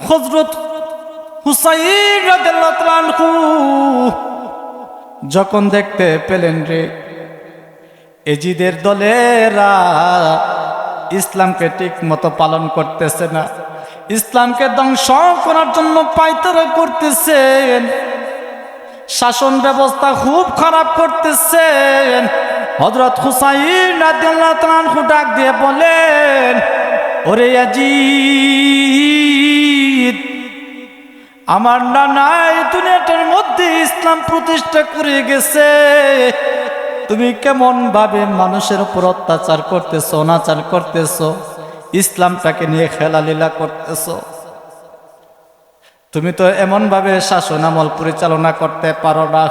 হযরত হুসাইন রাদিয়াল্লাহু তাআলা আনহু যখন দেখতে পেলেন রে এজিদের দলেরা ইসলামকে ঠিক মতো পালন করতেছে না, ইসলামকে ধ্বংস করার জন্য পায়তারা করতেছেন, শাসন ব্যবস্থা খুব খারাপ করতেছেন, হযরত হুসাইন রাদিয়াল্লাহু তাআলা আনহু ডাক দিয়ে বলেন, ওরে ইয়াজিদ, আমার নানা এই দুনিয়াটার মধ্যে ইসলাম প্রতিষ্ঠা করে গেছে, তুমি কেমন ভাবে মানুষের উপর অত্যাচার করতেছো, অনাচার করতেছো, ইসলামটাকে নিয়ে খেলালীলা করতেছো। তুমি তো এমন ভাবে শাসন আমল পরিচালনা করতে পারো না।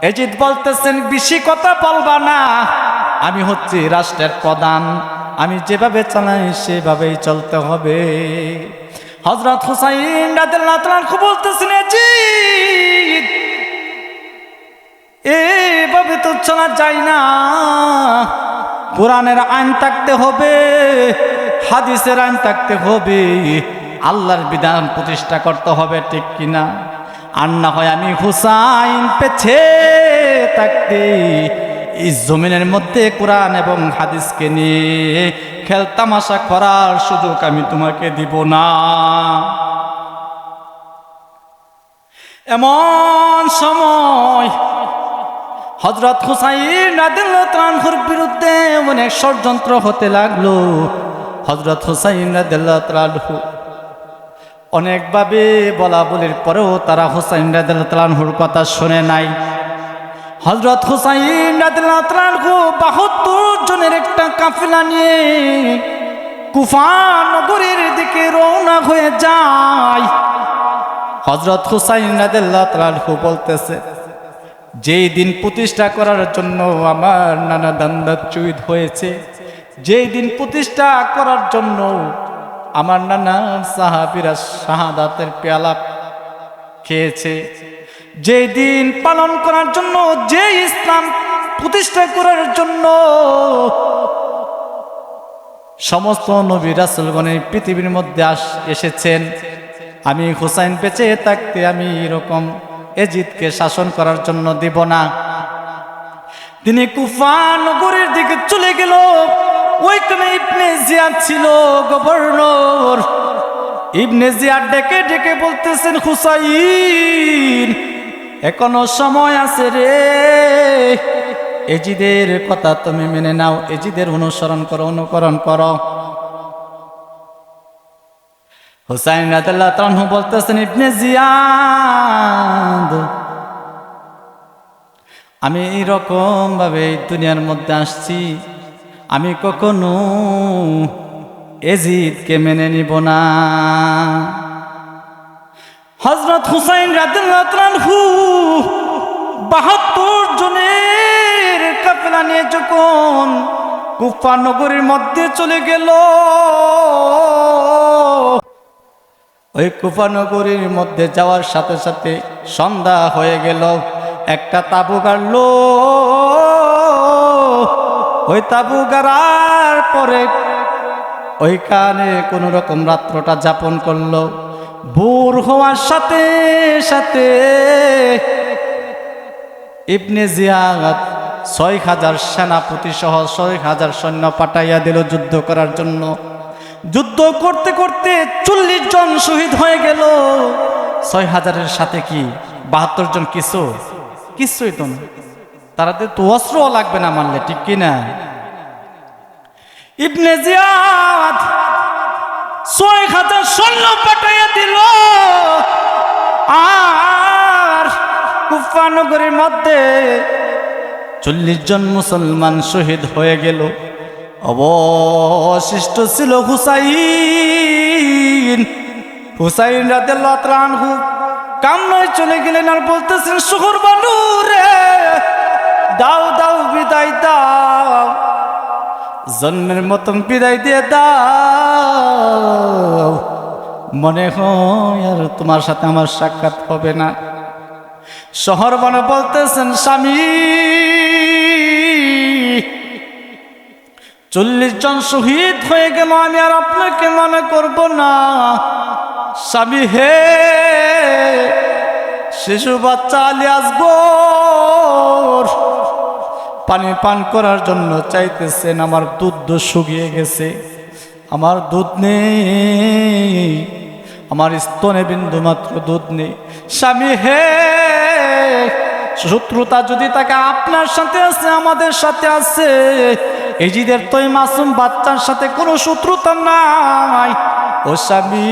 এজিদ বলতেছেন, বেশি কথা বলবা না, আমি হচ্ছি রাষ্ট্রের প্রধান, আমি যেভাবে চালাই সেভাবেই চলতে হবে। হযরত হুসাইন রাদিয়াল্লাহু তাআলা আনহু বলতেছেন, এজিদ, এভাবে তো চলা যায় না, কোরআনের আইন থাকতে হবে, হাদিসের আইন থাকতে হবে, আল্লাহর বিধান প্রতিষ্ঠা করতে হবে, ঠিক কিনা? আর না হয় আমি হুসাইন পেছে থাকতে এই জমিনের মধ্যে কোরআন এবং হাদিসকে নিয়ে খেলতামাশা করার সুযোগ আমি তোমাকে দিব না। এমন সময় হযরত হুসাইন রাদিয়াল্লাহু তাআলা আনহুর বিরুদ্ধে অনেক ষড়যন্ত্র হতে লাগলো। হযরত হুসাইন রাদিয়াল্লাহু তাআলা আনহু অনেকভাবে বলা বলির পরেও তারা হুসাইন রাদিয়াল্লাহু তাআলা আনহুর কথা শুনে নাই। হযরত হুসাইন রাদিয়াল্লাহু তাআলা আনহু ৭২ জনের একটা কাফেলা নিয়ে কুফা নগরীর দিকে রওনা হয়ে যায়। হযরত হুসাইন রাদিয়াল্লাহু তাআলা আনহু বলতেছে, যেই দিন প্রতিষ্ঠা করার জন্য আমার নানা দান্দা শহীদ হয়েছে, যেই দিন প্রতিষ্ঠা করার জন্য আমার নানা সাহাবীরা শাহাদাতের পেয়ালা খেয়েছে, যেই দিন পালন করার জন্য, যে ইসলাম প্রতিষ্ঠা করার জন্য সমস্ত নবী রাসূলগণ পৃথিবীর মধ্যে এসেছেন, আমি হুসাইন বেঁচে থাকতে আমি এরকম এজিদকে শাসন করার জন্য দিব না। তিনি কুফা নগরীর দিকে চলে গেল। ওইখানে ইবনে জিয়াদ ছিল গভর্নর। ইবনে জিয়াদ ডেকে ডেকে বলতেছেন, হুসাইন, এখনো সময় আছে রে, এজিদের কথা তুমি মেনে নাও, এজিদের অনুসরণ করো, অনুকরণ করো। হুসাইন রাদিয়াল্লাহু তাআলা আনহু বলতেছেন, ইবনে জিয়াদ, আমি এইরকম ভাবে এই দুনিয়ার মধ্যে আসছি, আমি কখনো এজিদকে মেনে নিব না। হযরত হুসাইন রাদিয়াল্লাহু তাআলা আনহু ৭২ জনের কাফেলা নিয়ে যখন কুফা নগরীর মধ্যে চলে গেল, ওই কুফা নগরীর মধ্যে যাওয়ার সাথে সাথে সন্ধ্যা হয়ে গেল। একটা তাবু গাড়লো। ওই তাবু গাড়ার পরে ওইখানে কোন রকম রাত্রটা যাপন করলো। ভোর হওয়ার সাথে সাথে ইবনে জিয়াদ ৬,০০০ সেনাপতি সহ ৬,০০০ সৈন্য পাঠাইয়া দিল যুদ্ধ করার জন্য। যুদ্ধ করতে করতে ৪০ জন শহীদ হয়ে গেল। ৬,০০০-এর সাথে কি ৭২ জন কিছুই তো না। তাদের তো অস্ত্রও লাগবে না মানলে, ঠিক কিনা? ইবনে জিয়াদ ৬,০০০ সৈন্য পাঠাইয়া দিল। আর কুফা নগরীর মধ্যে ৪০ জন মুসলমান শহীদ হয়ে গেল। অবশিষ্ট ছিল হুসাইন। হুসাইন রাদিয়াল্লাহু তাআলা আনহু কামনায় চলে গেলেন আর বলতেছেন, শহর বানু রে, দাও দাও বিদায় দাও, জন্মের মতন বিদায় দিয়ে দাও, মনে হয় আর তোমার সাথে আমার সাক্ষাৎ হবে না। শহর বানু বলতেছেন, স্বামী, ৪০ জন শহীদ হয়ে গেল, আমি আর আপনাকে মনে করব না। স্বামী হে, শিশু বাচ্চা আলী আসগর পানি পান করার জন্য চাইতেছেন। আমার দুধ শুকিয়ে গেছে, আমার দুধ নেই, আমার স্তনে বিন্দু মাত্র দুধ নেই। স্বামী হে, শত্রুতা যদি তাকে আপনার সাথে আছে, আমাদের সাথে আছে, এজিদের তো এই মাসুম বাচ্চার সাথে কোনো শত্রুতা নাই। ও স্বামী,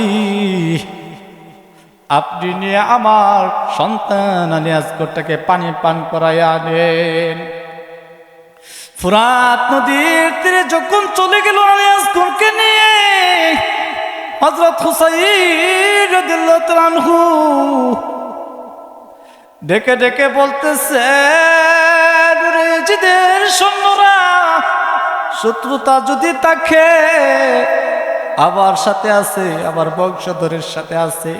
আপনি নিয়ে আমার সন্তান আলী আসগরটাকে পানি পান করায় আনেন। ফুরাত নদীর তীরে যখন চলে গেল আলী আসগরকে নিয়ে, হযরত হুসাইন রাদিয়াল্লাহু তাআলা আনহু ডেকে ডেকে বলতেছে, জিদের সৈন্যরা শত্রুতা যদি তাকে আবার সাথে আছে, আবার বংশধরের সাথে আছে,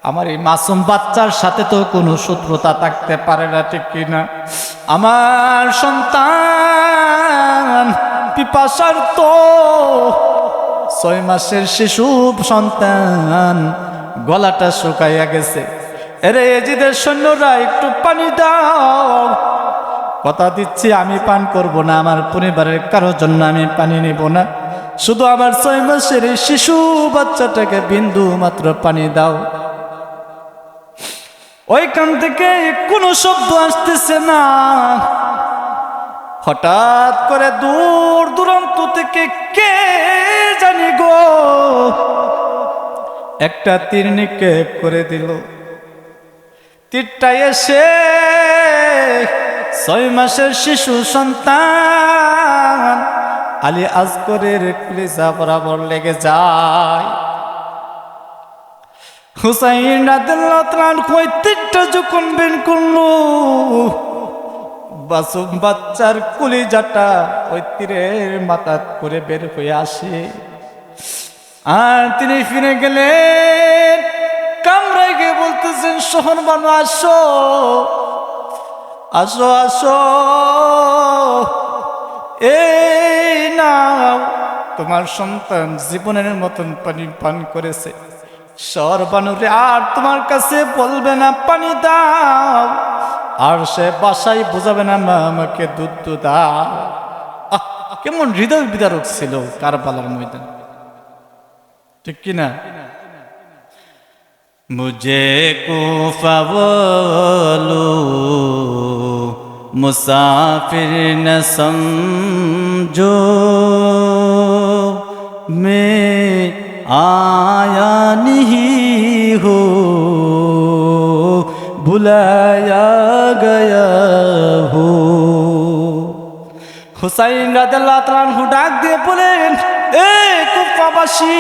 আমার এই মাসুম বাচ্চার সাথে তো কোনো শত্রুতা থাকতে পারে না, ঠিক কিনা? আমার সন্তান পিপাসার তো 6 মাসের শিশু সন্তান গলাটা শুকাইয়া গেছে। এরে এজিদের সৈন্যরা একটু পানি দাও। কথা দিচ্ছি আমি পান করব না, আমার পরিবারের কারোর জন্য আমি পানি নেব না, শুধু আমার 6 মাসের এই শিশু বাচ্চাটাকে বিন্দু মাত্র পানি দাও। ওইখান থেকে কোনো শব্দ আসতেছে না। হঠাৎ করে দূর দূরান্ত থেকে কে জানি গো একটা তীর নিক্ষেপ করে দিল। তীরটা এসে 6 মাসের শিশু সন্তান আলী আসগরের কলিজা বরাবর লেগে যায়। হুসাইন রাদিয়াল্লাহু তাআলা কই তীরটা যখন বের করলো, মাসুম বাচ্চার কলিজাটা ওই তীরের মাথা করে বের হয়ে আসে। আর তিনি ফিরে গেলেন, কামরায় গিয়ে বলতেছেন, শহর বানু আসো আসো আসো, এই নাও তোমার সন্তান জীবনের মতন পানি পান করেছে। শহর বানুরে আর তোমার কাছে বলবে না পানি দাও, আর সে বাসায় বোঝাবে না মা আমাকে দুধ দাও। কেমন হৃদয় বিদারক ছিল কারবালার ময়দান, ঠিক কিনা? মুঝে কুফা বলো মুসাফির ন সমঝো, मैं आया नहीं हो बुलाया गया हो। হুসাইন রাদিয়াল্লাহু তাআলা আনহু ডাক দিয়ে বলেন, এ কুফাবাসী,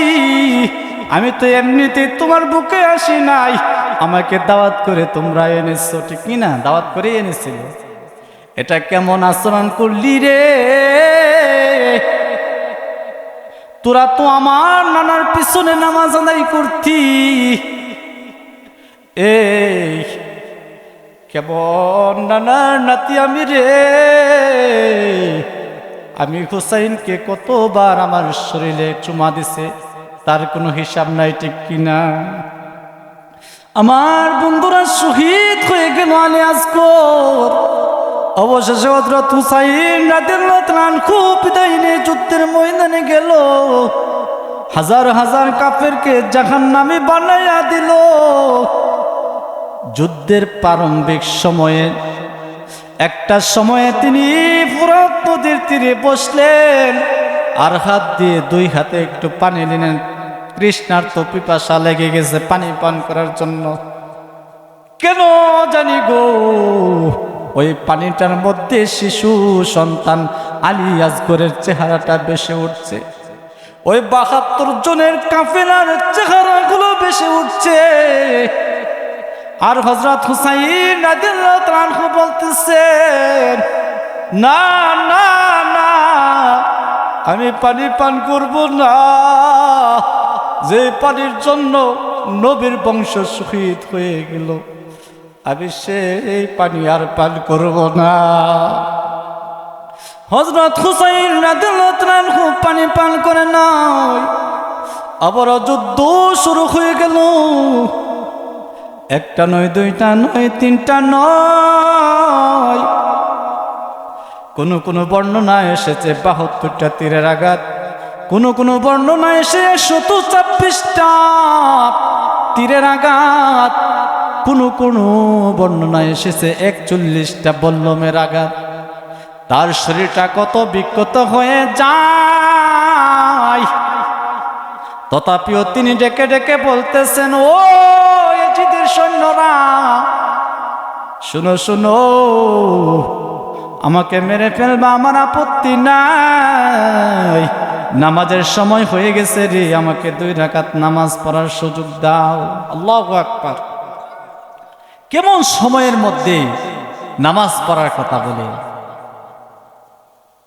আমি তো এমনিতে তোমার বুকে আসি নাই, আমাকে দাওয়াত করে তোমরা এনেছো, ঠিক কিনা? দাওয়াত করে এনেছিল। এটা কেমন আচরণ করলি রে? তোরা তো আমার নানার পিছনে নামাজ আদায় করতি, এই কেমন নানার নাতি আমি রে। আমি হুসাইনকে কতবার আমার শরীরে চুমা দিছে, তার কোনো হিসাব নাই, ঠিক কিনা? আমার বন্ধুরা শহীদ হয়ে গেল আলী আসগর। অবশেষে হযরত হুসাইন রাদিয়াল্লাহু তাআলা আনহু বিদায় নিয়ে যুদ্ধের ময়দানে গেল। হাজার হাজার কাফেরকে জাহান্নামী বানাইয়া দিল। যুদ্ধের প্রারম্ভিক সময়ে একটা সময়ে তিনি ফুরাত নদীর তীরে বসলেন, আর হাত দিয়ে 2 হাতে একটু পানি নিলেন। তৃষ্ণার্ত পিপাসা লেগে গেছে পানি পান করার জন্য। কেন জানি গো, ওই পানিটার মধ্যে শিশু সন্তান আলী আসগরের চেহারাটা ভেসে উঠছে, ওই 72 জনের কাফেলার চেহারাগুলো ভেসে উঠছে। আর হযরত হুসাইন রাদিয়াল্লাহু তাআলা আনহু বলতেছেন, না না না, আমি পানি পান করব না, যে পানির জন্য নবীর বংশ শহীদ হয়ে গেল, আমি সেই পানি আর পান করব না। হযরত হুসাইন রাদিয়াল্লাহু তাআলা আনহু পানি পান করে নাই। আবার যুদ্ধ শুরু হয়ে গেল। একটা নয়, দুইটা নয়, তিনটা নয়, কোন বর্ণনায় এসেছে 72টা তীরের আঘাত, কোন বর্ণনায় এসে 126টা তীরের আঘাত, কোন বর্ণনায় এসেছে 41টা বল্লমের আঘাত। তার শরীরটা কত বিক্ষত হয়ে যায়, তথাপিও তিনি ডেকে ডেকে বলতেছেন, ও ইয়াজিদের সৈন্যরা, শুনো শুনো, আমাকে মেরে ফেলবা, আমার আপত্তি নাই, নামাজের সময় হয়ে গেছে রে, আমাকে 2 রাকাত নামাজ পড়ার সুযোগ দাও। আল্লাহু আকবার। কেমন সময়ের মধ্যে নামাজ পড়ার কথা বলে।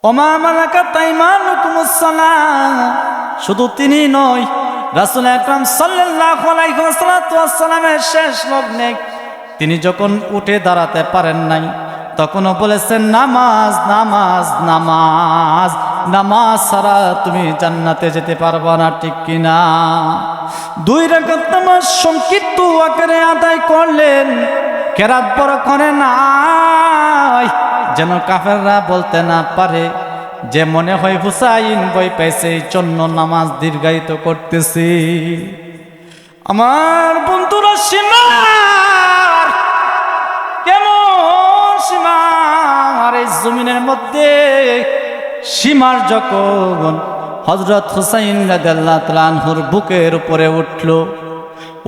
ওমা মালাকাত আইমানুকুমুস সালাহ, শুধু তিনি নয়, রাসূল আকরাম সাল্লাল্লাহু আলাইহি ওয়াসাল্লামের শেষ লগ্নে তিনি যখন উঠে দাঁড়াতে পারেন নাই, তখনও বলেছেন, নামাজ নামাজ নামাজ, নামাজ ছাড়া তুমি জান্নাতে যেতে পারবা না, ঠিক কিনা? 2 রাকাত নামাজ সংক্ষিপ্ত আকারে আদায় করলেন, কেরাত বড় করে নাই, যেন কাফেররা বলতে না পারে যে মনে হয় হুসাইন ভয় পাইছে, এই জন্য নামাজ দীর্ঘায়িত করতেছি। আমার বন্ধুরা, সীমার কেমন সীমার এই জমিনের মধ্যে সীমার যখন হযরত হুসাইন রাদিয়াল্লাহু তাআলা আনহুর বুকের উপরে উঠল,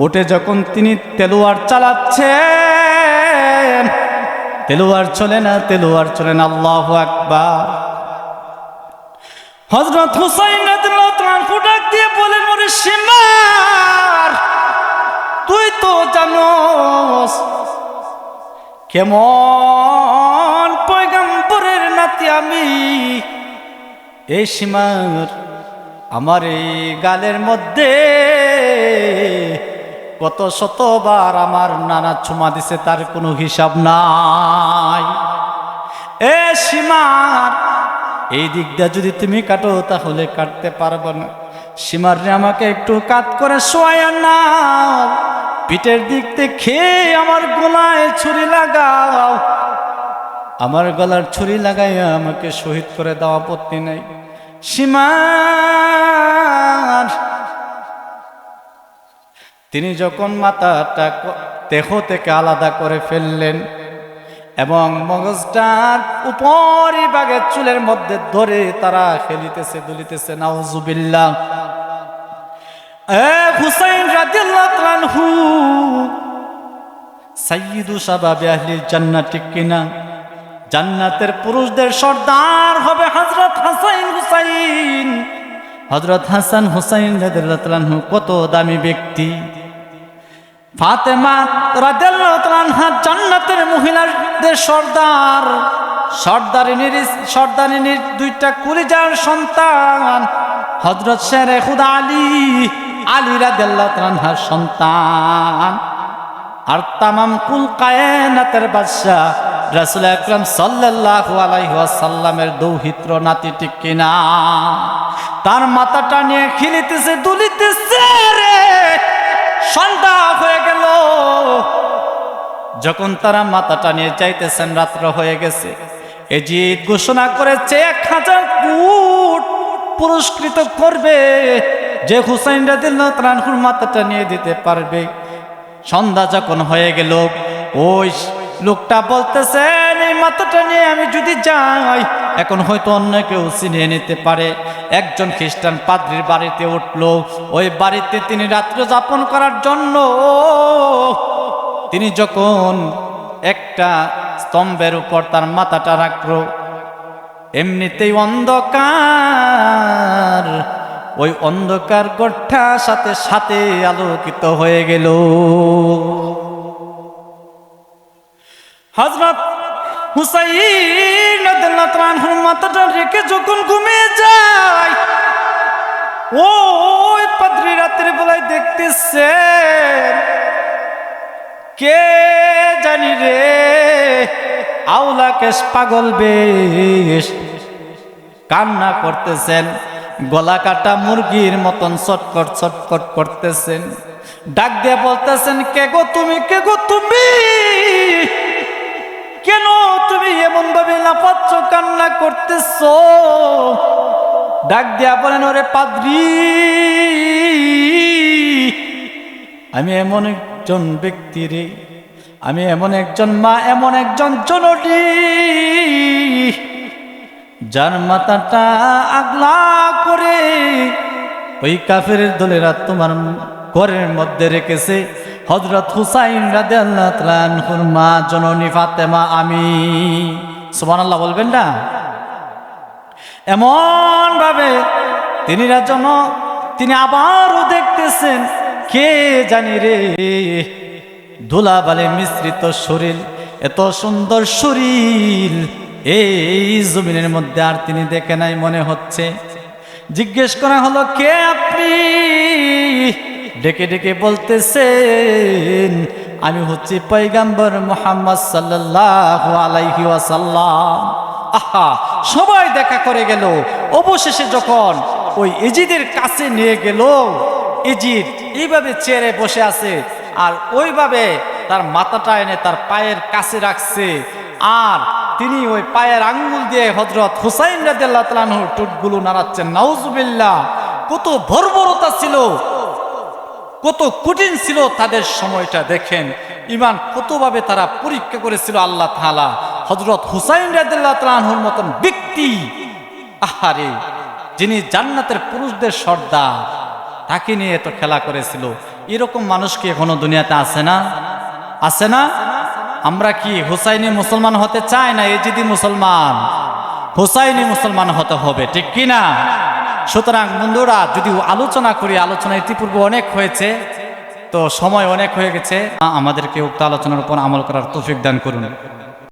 উঠে যখন তিনি তলোয়ার চালাচ্ছেন, তলোয়ার চলে না, তলোয়ার চলে না, আল্লাহু আকবার। হযরত হুসাইন রাদিয়াল্লাহু তাআলা আনহু ডাক দিয়ে বলেন, ওরে সীমার, তুই তো জানোস কেমন পয়গম্বরের নাতি আমি। এই সীমার, আমার এই গালের মধ্যে কত শতবার আমার নানা চুমা দিছে, তার কোনো হিসাব নাই। এ সীমার, এই দিকটা যদি তুমি কাটো তাহলে কাটতে পারবো না। সীমার রে, আমাকে একটু কাত করে শোয়া নাও, পিঠের দিক থেকে খেয়ে আমার গলায় ছুরি লাগাও, আমার গলার ছুরি লাগাইয়া আমাকে শহীদ করে দাও, আপত্তি নাই। সীমার, তিনি যখন মাথাটা দেহ থেকে আলাদা করে ফেললেন এবং মগজটার উপরি ভাগের চুলের মধ্যে ধরে তারা খেলিতেছে, দুলিতেছে, নাউজুবিল্লাহ। হুসাইন রাদিয়াল্লাহু তাআলা আনহু সাইয়্যিদু শাবাবি আহলিল জান্নাত, ঠিক কিনা? জান্নাতের পুরুষদের সর্দার হবে হযরত হাসান হুসাইন। হযরত হাসান হুসাইন রাদিয়াল্লাহু তাআলা আনহু কত দামি ব্যক্তি। ফাতেমা রাদিয়াল্লাহু তাআলা আনহা জান্নাতের মহিলাদের সর্দার, সর্দারিনীর 2টা কলিজার সন্তান, হযরত শেরে খুদা আলী রাদিয়াল্লাহু তাআলা আনহার সন্তান, আর তামাম কুল কায়নাতের বাদশা রাসূল আকরাম সাল্লাল্লাহু আলাইহি ওয়াসাল্লামের দৌহিত্র নাতি, ঠিক কিনা? তার মাথাটা নিয়ে খেলিতেছে, দুলিতেছে রে। সন্ধ্যা হয়ে গেল, যখন তারা মাথাটা নিয়ে চাইতেছেন, রাত্র হয়ে গেছে। এজিদ ঘোষণা করেছে 1000 উট পুরস্কৃত করবে যে হুসাইন রাদিয়াল্লাহু তাআলা আনহুর মাথাটা নিয়ে দিতে পারবে। সন্ধ্যা যখন হয়ে গেল, ওই লোকটা বলতেছেন, এই মাথাটা নিয়ে আমি যদি যাই, এখন হয়তো অন্য কেউ চিনিয়ে নিতে পারে। একজন খ্রিস্টান পাদ্রীর বাড়িতে উঠল, ওই বাড়িতে তিনি রাত্র যাপন করার জন্য তিনি যখন একটা স্তম্ভের উপর তার মাথাটা রাখল, এমনিতেই অন্ধকার, ওই অন্ধকার ঘরটা সাথে সাথে আলোকিত হয়ে গেল। হযরত হুসাইন রাদিয়াল্লাহু তাআলা আনহুর মাথাটা রেখে যখন ঘুমিয়ে যায়, ওই পাদ্রী রাতের বেলায় দেখতেছে কে জানি রে, আওলা কেশ পাগল বেশ কান্না করতেছেন, গলা কাটা মুরগির মতন ছটফট ছটফট করতেছেন। ডাক দিয়ে বলতেছেন, কে গো তুমি, কে গো তুমি, কেন তুমি এমন ভাবে লাফাচ্ছ, কান্না করতেছ? ডাক দিয়া বলেন, ওরে পাদ্রী, আমি এমন একজন ব্যক্তি রে, আমি এমন একজন মা, এমন একজন জননী, যার মাথাটা আগলা করে ওই কাফের দলেরা তোমার ঘরের মধ্যে রেখেছে। হযরত হুসাইন রাদিয়াল্লাহু তাআলা আনহুর মা জননী ফাতেমা আমি। সুবহানাল্লাহ বলবেন না? এমন ভাবে তিনি আবারও দেখতেছেন, কে জানি রে, ধুলাবালি মিশ্রিত শরীর, এত সুন্দর শরীর এই জমিনের মধ্যে আর তিনি দেখে নাই মনে হচ্ছে। জিজ্ঞেস করা হলো, কে আপনি? ডেকে ডেকে বলতেছেন, আমি হচ্ছি পয়গম্বর মুহাম্মদ সাল্লাল্লাহু আলাইহি ওয়াসাল্লাম। আহা, সবাই দেখা করে গেল। অবশেষে যখন ওই ইজিদের কাছে নিয়ে গেল, ইজিদ এইভাবে চেয়ারে বসে আছে আর ওইভাবে তার মাথাটা এনে তার পায়ের কাছে রাখছে, আর তিনি ওই পায়ের আঙ্গুল দিয়ে হযরত হুসাইন রাদিয়াল্লাহু তাআলা আনহুর ঠোঁটগুলো নাড়াচ্ছেন। নাউজুবিল্লাহ! কত বর্বরতা ছিল, কত কঠিন ছিল তাদের সময়টা। দেখেন ঈমান কতভাবে তারা পরীক্ষা করেছিল আল্লাহ তাআলা। হযরত হুসাইন রাদিয়াল্লাহু তাআলা আনহুর মতন ব্যক্তি, আহারে, যিনি জান্নাতের পুরুষদের সর্দার, তাকে নিয়ে এত খেলা করেছিল। এরকম মানুষ কি এখনো দুনিয়াতে আছে না? আছে না? আমরা কি হুসাইনি মুসলমান হতে চাই না এজিদি মুসলমান? হুসাইনি মুসলমান হতে হবে, ঠিক কি না? সুতরাং বন্ধুরা, যদি আলোচনা করি, আলোচনা ইতিপূর্বে অনেক হয়েছে, তো সময় অনেক হয়ে গেছে। আমাদেরকে উক্ত আলোচনার উপর আমল করার তৌফিক দান করুন।